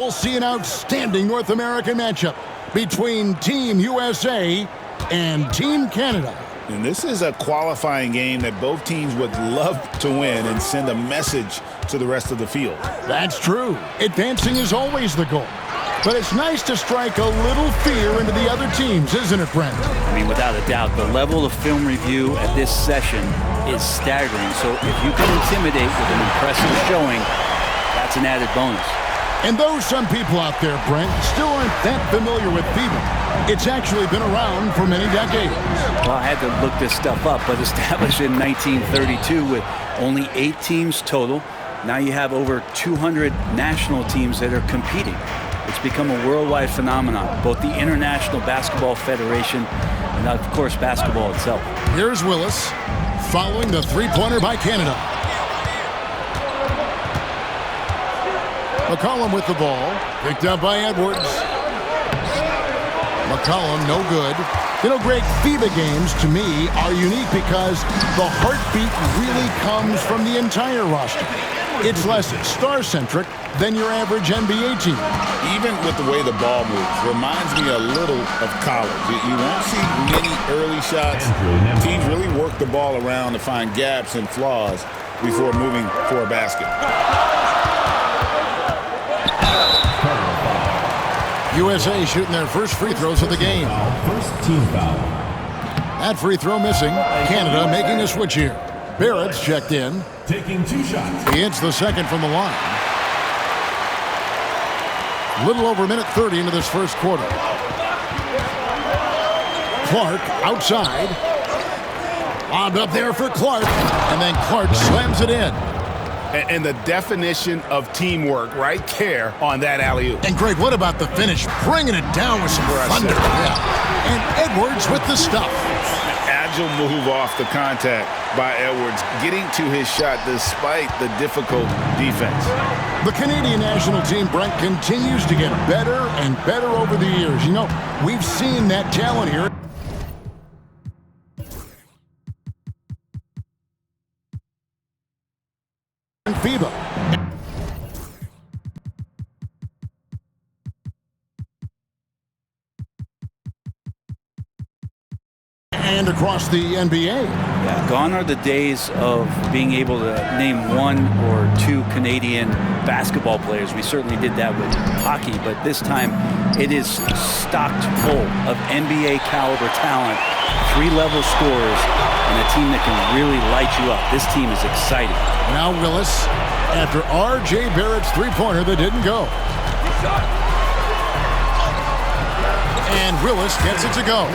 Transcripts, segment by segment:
We'll see an outstanding North American matchup between Team USA and Team Canada. And this is a qualifying game that both teams would love to win and send a message to the rest of the field. That's true. Advancing is always the goal. But it's nice to strike a little fear into the other teams, isn't it, Brent? I mean, without a doubt, the level of film review at this session is staggering. So if you can intimidate with an impressive showing, that's an added bonus. And though some people out there, Brent, still aren't that familiar with FIBA, it's actually been around for many decades. Well, I had to look this stuff up, but established in 1932 with only 8 teams total. Now you have over 200 national teams that are competing. It's become a worldwide phenomenon, both the International Basketball Federation and, of course, basketball itself. Here's Willis following the three-pointer by Canada. McCollum with the ball, picked up by Edwards. McCollum, no good. You know, Greg, FIBA games, to me, are unique because the heartbeat really comes from the entire roster. It's less star-centric than your average NBA team. Even with the way the ball moves, reminds me a little of college. You won't see many early shots. Teams really work the ball around to find gaps and flaws before moving for a basket. USA shooting their first free throws of the game. First team foul. That free throw missing. Canada making a switch here. Barrett's checked in. Taking 2 shots. He hits the second from the line. Little over a minute 30 into this first quarter. Clark outside. Lobbed up there for Clark. And then Clark slams it in. And the definition of teamwork right there on that alley-oop. And Greg, what about the finish? Bringing it down with some thunder. Yeah. And Edwards with the stuff. Agile move off the contact by Edwards, getting to his shot despite the difficult defense. The Canadian national team, Brent, continues to get better and better over the years. You know, we've seen that talent here. FIBA. And across the NBA. Yeah, gone are the days of being able to name 1 or 2 Canadian basketball players. We certainly did that with hockey, but this time it is stocked full of NBA caliber talent, 3-level scorers, and a team that can really light you up. This team is exciting. Now Willis, after R.J. Barrett's three-pointer that didn't go. And Willis gets it to go.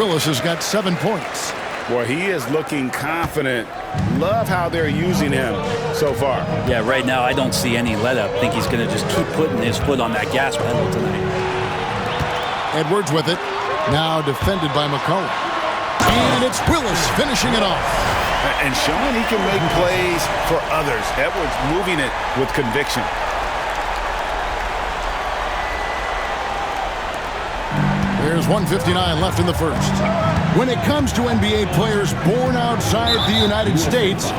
Willis has got 7 points. Boy, he is looking confident. Love how they're using him so far. Yeah, right now I don't see any let-up. I think he's going to just keep putting his foot on that gas pedal tonight. Edwards with it. Now defended by McCollum. And it's Willis finishing it off. And showing he can make plays for others. Edwards moving it with conviction. There's 1:59 left in the first. When it comes to NBA players born outside the United States,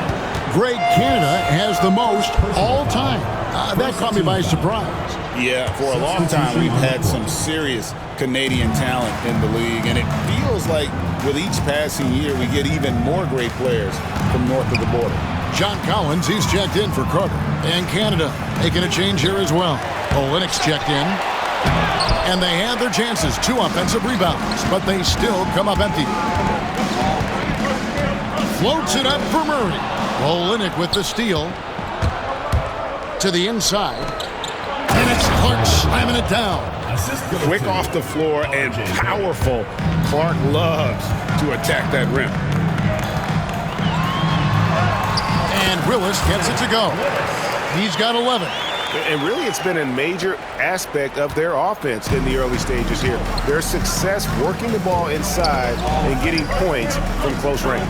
Greg, Canada has the most all time. That caught me by surprise. Yeah, for a long time we've had some serious Canadian talent in the league, and it feels like with each passing year we get even more great players from north of the border. John Collins, he's checked in for Carter. And Canada making a change here as well. Olynyk's checked in. And they had their chances. 2 offensive rebounds, but they still come up empty. Floats it up for Murray. Olynyk with the steal. To the inside. And it's Clark slamming it down. Quick off the floor and powerful. Clark loves to attack that rim. And Willis gets it to go. He's got 11. And really, it's been a major aspect of their offense in the early stages here. Their success working the ball inside and getting points from close range.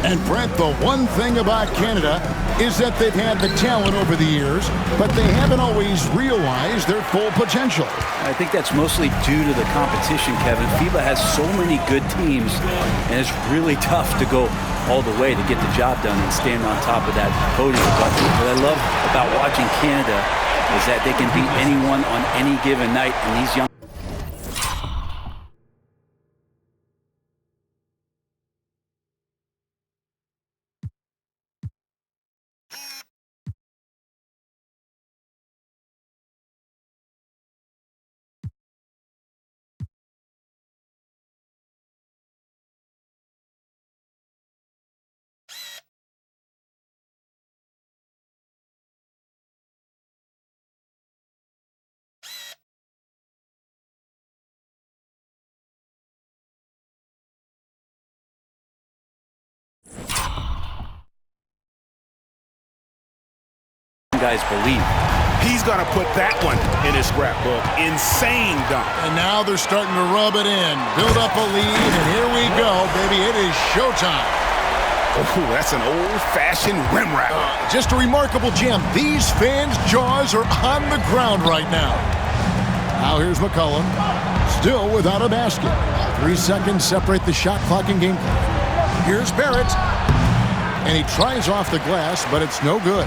And Brent, the one thing about Canada is that they've had the talent over the years, but they haven't always realized their full potential. I think that's mostly due to the competition, Kevin. FIBA has so many good teams, and it's really tough to go all the way to get the job done and stand on top of that podium. But what I love about watching Canada is that they can beat anyone on any given night, and these young guys believe. He's going to put that one in his scrapbook. Insane dunk. And now they're starting to rub it in. Build up a lead, and here we go, baby. It is showtime. Oh, that's an old-fashioned rim wrap. Just a remarkable gem. These fans' jaws are on the ground right now. Now here's McCollum, still without a basket. 3 seconds separate the shot clock and game clock. Here's Barrett, and he tries off the glass, but it's no good.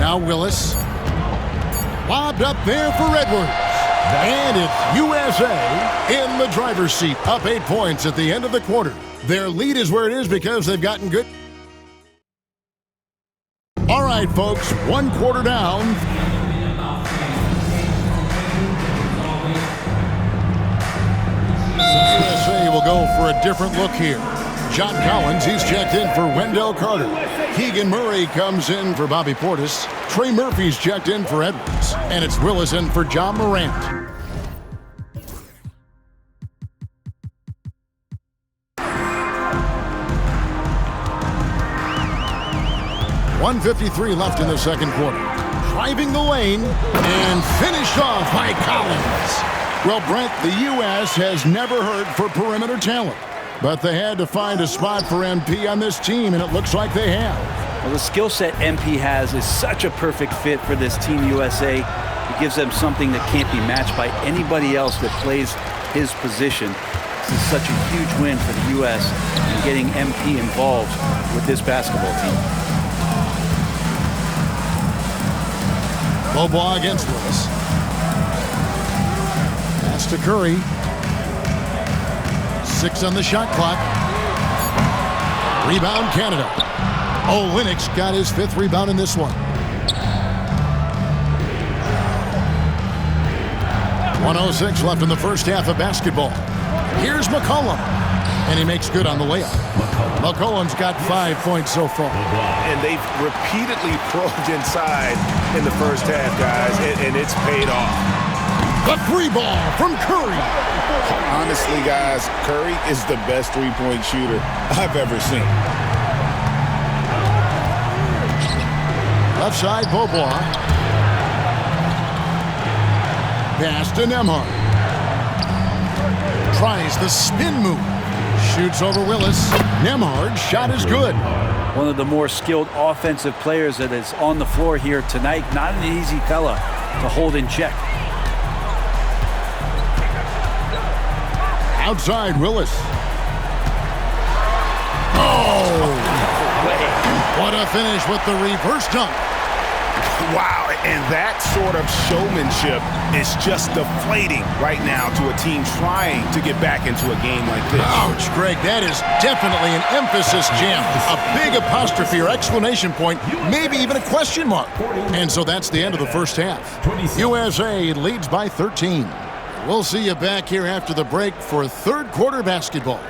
Now Willis, lobbed up there for Edwards. And it's USA in the driver's seat, up 8 points at the end of the quarter. Their lead is where it is because they've gotten good. All right, folks, 1 quarter down. USA will go for a different look here. John Collins, he's checked in for Wendell Carter. Keegan Murray comes in for Bobby Portis. Trey Murphy's checked in for Edwards. And it's Willis in for John Morant. .153 left in the second quarter. Driving the lane and finished off by Collins. Well, Brent, the U.S. has never heard for perimeter talent. But they had to find a spot for MP on this team, and it looks like they have. Well, the skill set MP has is such a perfect fit for this Team USA. It gives them something that can't be matched by anybody else that plays his position. This is such a huge win for the U.S. in getting MP involved with this basketball team. Bobois against Willis. Pass to Curry. 6 on the shot clock. Rebound Canada. Olynyk got his 5th rebound in this one. 1:06 left in the first half of basketball. Here's McCollum. And he makes good on the layup. McCollum's got 5 points so far. And they've repeatedly probed inside in the first half, guys, and it's paid off. The 3 ball from Curry. Honestly, guys, Curry is the best three-point shooter I've ever seen. Left side, Bobois. Pass to Nembhard. Tries the spin move. Shoots over Willis. Nembhard's shot is good. One of the more skilled offensive players that is on the floor here tonight. Not an easy fella to hold in check. Outside, Willis. Oh! What a finish with the reverse dunk. Wow, and that sort of showmanship is just deflating right now to a team trying to get back into a game like this. Ouch, Greg, that is definitely an emphasis jam. A big apostrophe or exclamation point, maybe even a question mark. And so that's the end of the first half. USA leads by 13. We'll see you back here after the break for third quarter basketball.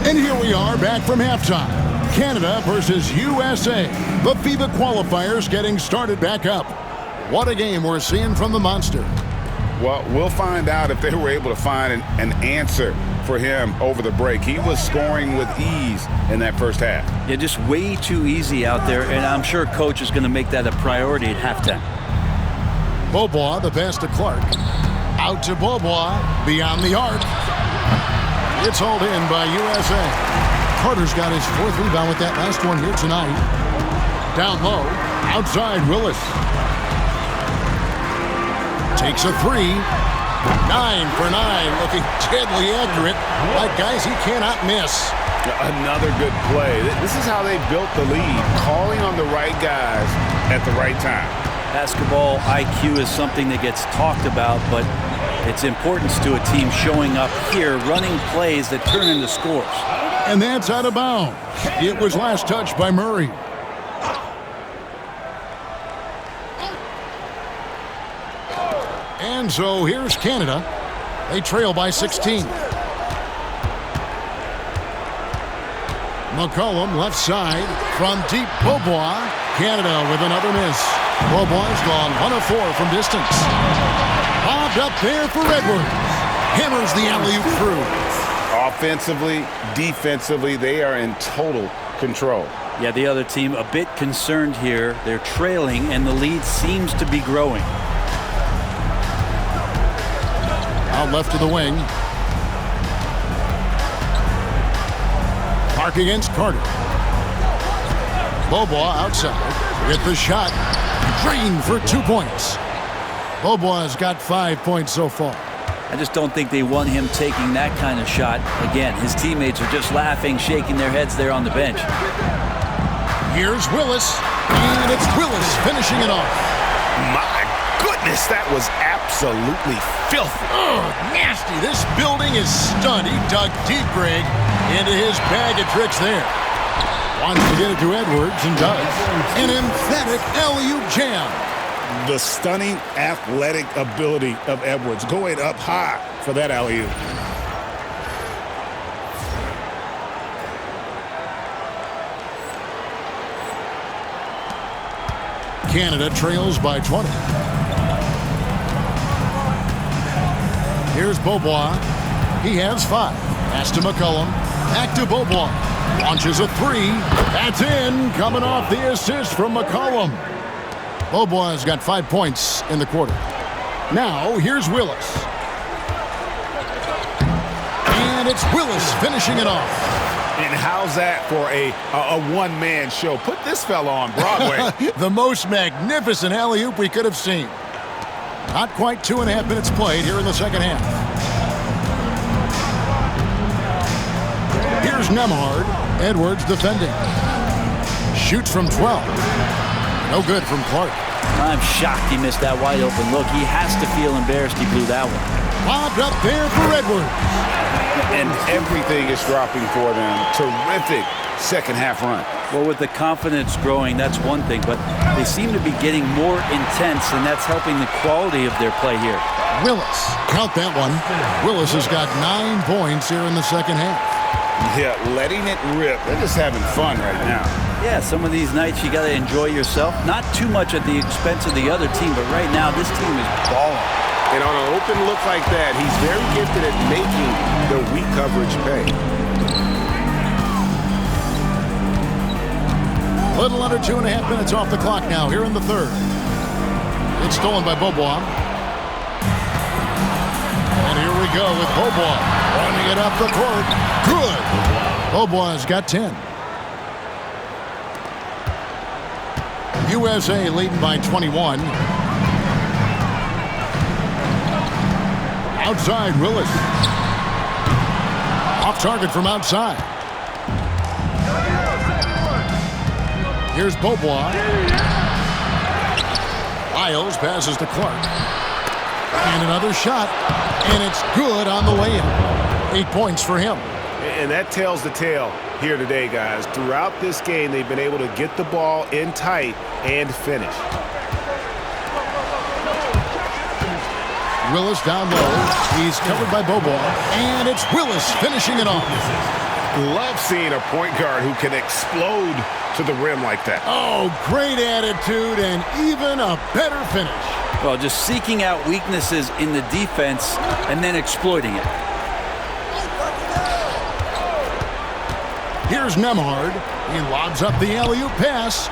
And here we are back from halftime. Canada versus USA. The FIBA qualifiers getting started back up. What a game we're seeing from the monster. Well, we'll find out if they were able to find an answer for him over the break. He was scoring with ease in that first half. Yeah, just way too easy out there, and I'm sure Coach is going to make that a priority at halftime. Beaubois, the pass to Clark. Out to Beaubois, beyond the arc. It's hauled in by USA. Carter's got his 4th rebound with that last one here tonight. Down low, outside Willis. Takes a 3. 9 for 9, looking deadly accurate. Like guys he cannot miss. Another good play. This is how they built the lead, calling on the right guys at the right time. Basketball IQ is something that gets talked about, but its importance to a team showing up here, running plays that turn into scores. And that's out of bounds. It was last touched by Murray. And so here's Canada. They trail by 16. McCollum left side from deep. Beaubois. Canada with another miss. Beaubois gone 1 of 4 from distance. Bobbed up there for Edwards. Hammers the alley-oop through. Offensively, defensively, they are in total control. Yeah, the other team a bit concerned here. They're trailing, and the lead seems to be growing. Out left to the wing. Clark against Carter. Beaubois outside with the shot. Drained for 2 points. Beaubois has got 5 points so far. I just don't think they want him taking that kind of shot. Again, his teammates are just laughing, shaking their heads there on the bench. Here's Willis, and it's Willis finishing it off. My goodness, that was absolutely filthy. Oh, nasty. This building is stunned. He dug deep, Greg, into his bag of tricks there. Wants to get it to Edwards and does. An emphatic alley-oop jam. The stunning athletic ability of Edwards going up high for that alley-oop. Canada trails by 20. Here's Beaubois. He has 5. Pass to McCollum. Back to Beaubois. Launches a 3. That's in. Coming off the assist from McCollum. Beaubois has got 5 points in the quarter. Now, here's Willis. And it's Willis finishing it off. And how's that for a one-man show? Put this fella on Broadway. The most magnificent alley-oop we could have seen. Not quite 2.5 minutes played here in the second half. Here's Nembhard. Edwards defending. Shoots from 12. No good from Clark. I'm shocked he missed that wide open look. He has to feel embarrassed he blew that one. Bobbed up there for Edwards. And everything is dropping for them. Terrific second half run. Well, with the confidence growing, that's one thing, but they seem to be getting more intense, and that's helping the quality of their play here. Willis, count that one. Willis has got 9 points here in the second half. Yeah, letting it rip. They're just having fun right now. Yeah, some of these nights you got to enjoy yourself. Not too much at the expense of the other team, but right now this team is balling. And on an open look like that, he's very gifted at making the weak coverage pay. A little under 2.5 minutes off the clock now here in the third. It's stolen by Beaubois. And here we go with Beaubois running it up the court. Good. Beaubois has got 10. USA leading by 21. Outside Willis. Off target from outside. Here's Beaubois. Isles passes to Clark. And another shot. And it's good on the way-in. 8 points for him. And that tells the tale here today, guys. Throughout this game, they've been able to get the ball in tight and finish. Willis down low. He's covered by Beaubois. And it's Willis finishing it off. Love seeing a point guard who can explode to the rim like that. Oh, great attitude and even a better finish. Well, just seeking out weaknesses in the defense and then exploiting it. Here's Nembhard. He lobs up the alley-oop pass.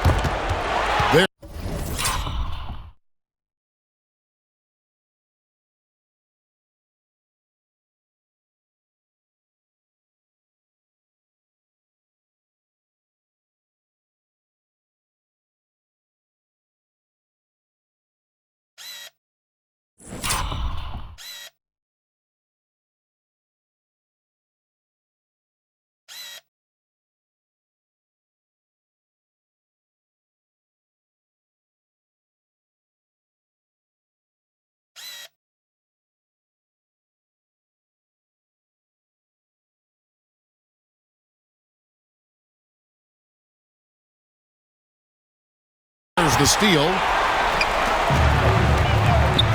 There's the steal.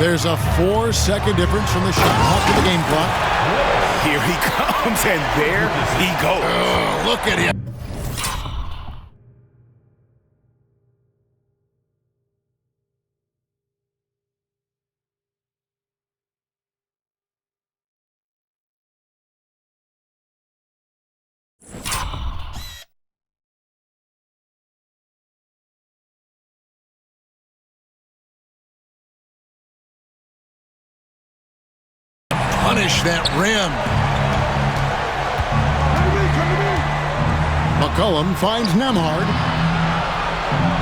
There's a 4-second difference from the shot clock to the game clock. Here he comes, and there he goes. Oh, look at him. Punish that rim. McCollum finds Nemhard.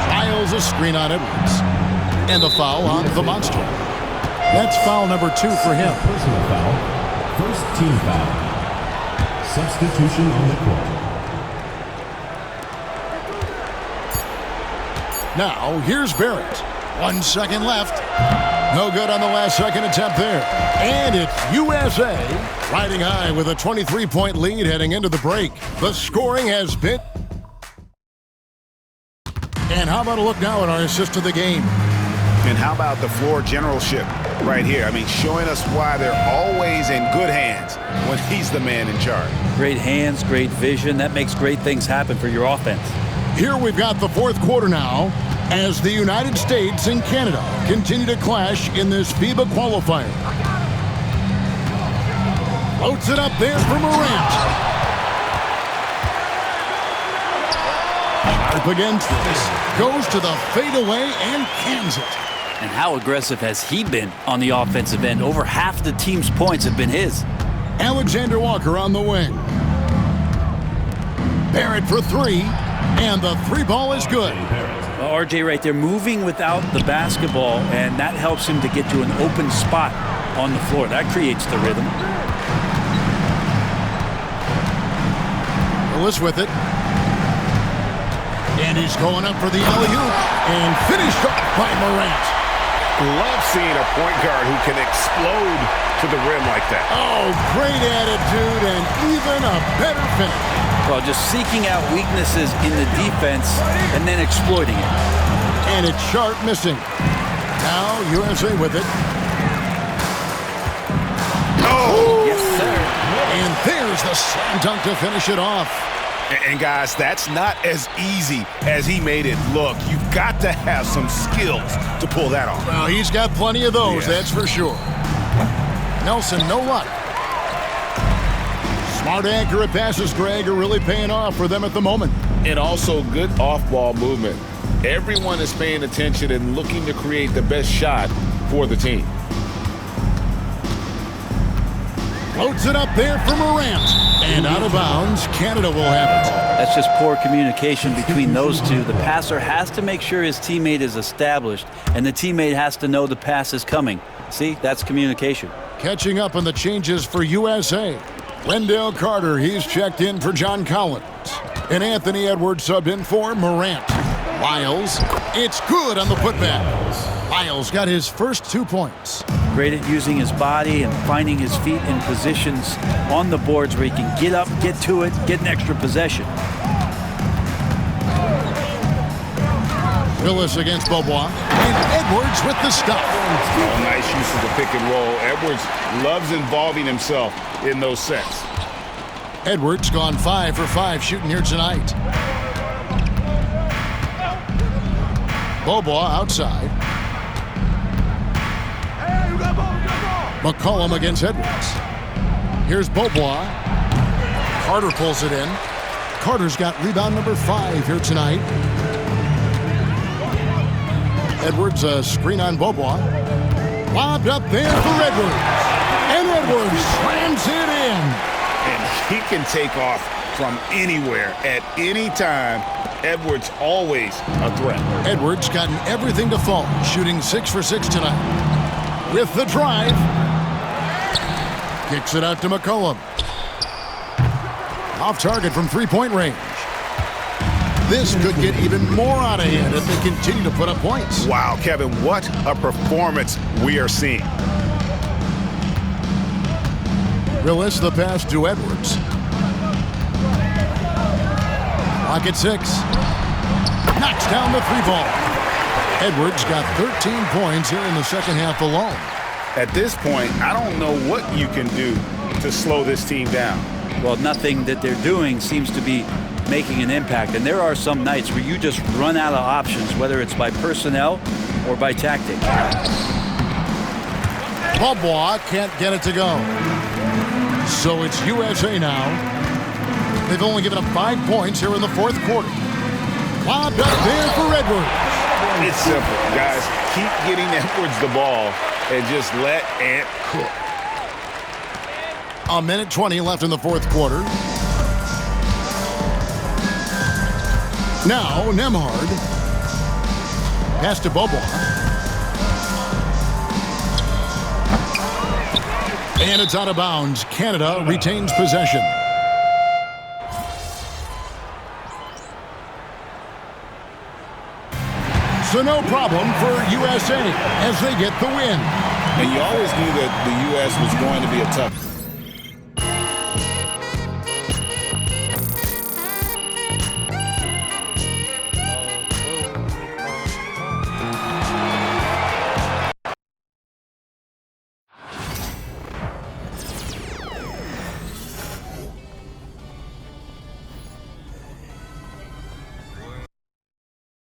Files a screen on Edwards. And the foul on the monster. That's foul number 2 for him. Personal foul. First team foul. Substitution on the court. Now, here's Barrett. 1 second left. No good on the last second attempt there. And it's USA riding high with a 23-point lead heading into the break. The scoring has been... And how about a look now at our assist of the game? And how about the floor generalship right here? I mean, showing us why they're always in good hands when he's the man in charge. Great hands, great vision. That makes great things happen for your offense. Here we've got the 4th quarter now as the United States and Canada continue to clash in this FIBA qualifier. Floats it up there for Morant. Sharp against this. Goes to the fadeaway and cans it. And how aggressive has he been on the offensive end? Over half the team's points have been his. Alexander Walker on the wing. Barrett for 3, and the 3 ball is good. Well, RJ right there moving without the basketball, and that helps him to get to an open spot on the floor. That creates the rhythm. Willis with it. And he's going up for the alley-oop, and finished off by Morant. Love seeing a point guard who can explode to the rim like that. Oh, great attitude and even a better finish. Well, just seeking out weaknesses in the defense and then exploiting it. And it's Sharp missing. Now USA with it. Oh! Yes, sir. And there's the slam dunk to finish it off. And guys, that's not as easy as he made it look. You've got to have some skills to pull that off. Well, he's got plenty of those, that's for sure. Nelson, no luck. Smart, accurate passes, Greg, are really paying off for them at the moment. And also good off-ball movement. Everyone is paying attention and looking to create the best shot for the team. Floats it up there for Morant. And out of bounds, Canada will have it. That's just poor communication between those two. The passer has to make sure his teammate is established, and the teammate has to know the pass is coming. See, that's communication. Catching up on the changes for USA. Wendell Carter, he's checked in for John Collins. And Anthony Edwards subbed in for Morant. Lyles, it's good on the putback. Lyles got his first 2 points. Great at using his body and finding his feet in positions on the boards where he can get up, get to it, get an extra possession. Willis against Beaubois. And Edwards with the stop. Oh, nice use of the pick and roll. Edwards loves involving himself in those sets. Edwards gone 5 for 5 shooting here tonight. Beaubois outside. McCollum against Edwards. Here's Beaubois. Carter pulls it in. Carter's got rebound number 5 here tonight. Edwards, a screen on Beaubois. Lobbed up there for Edwards. And Edwards slams it in. And he can take off from anywhere at any time. Edwards always a threat. Edwards gotten everything to fall, shooting 6 for 6 tonight. With the drive. Kicks it out to McCollum. Off target from three-point range. This could get even more out of hand if they continue to put up points. Wow, Kevin, what a performance we are seeing. Willis the pass to Edwards. Clock at 6. Knocks down the 3 ball. Edwards got 13 points here in the second half alone. At this point, I don't know what you can do to slow this team down. Well, nothing that they're doing seems to be making an impact. And there are some nights where you just run out of options, whether it's by personnel or by tactic. Bobois can't get it to go. So it's USA now. They've only given up 5 points here in the fourth quarter. Lobbed up there for Edwards. It's simple, guys. Keep getting Edwards the ball and just let Ant cook. A minute 20 left in the fourth quarter. Now Nemhard. Pass to Bobois. And it's out of bounds. Canada retains possession. So no problem for USA as they get the win. And you always knew that the U.S. was going to be a tough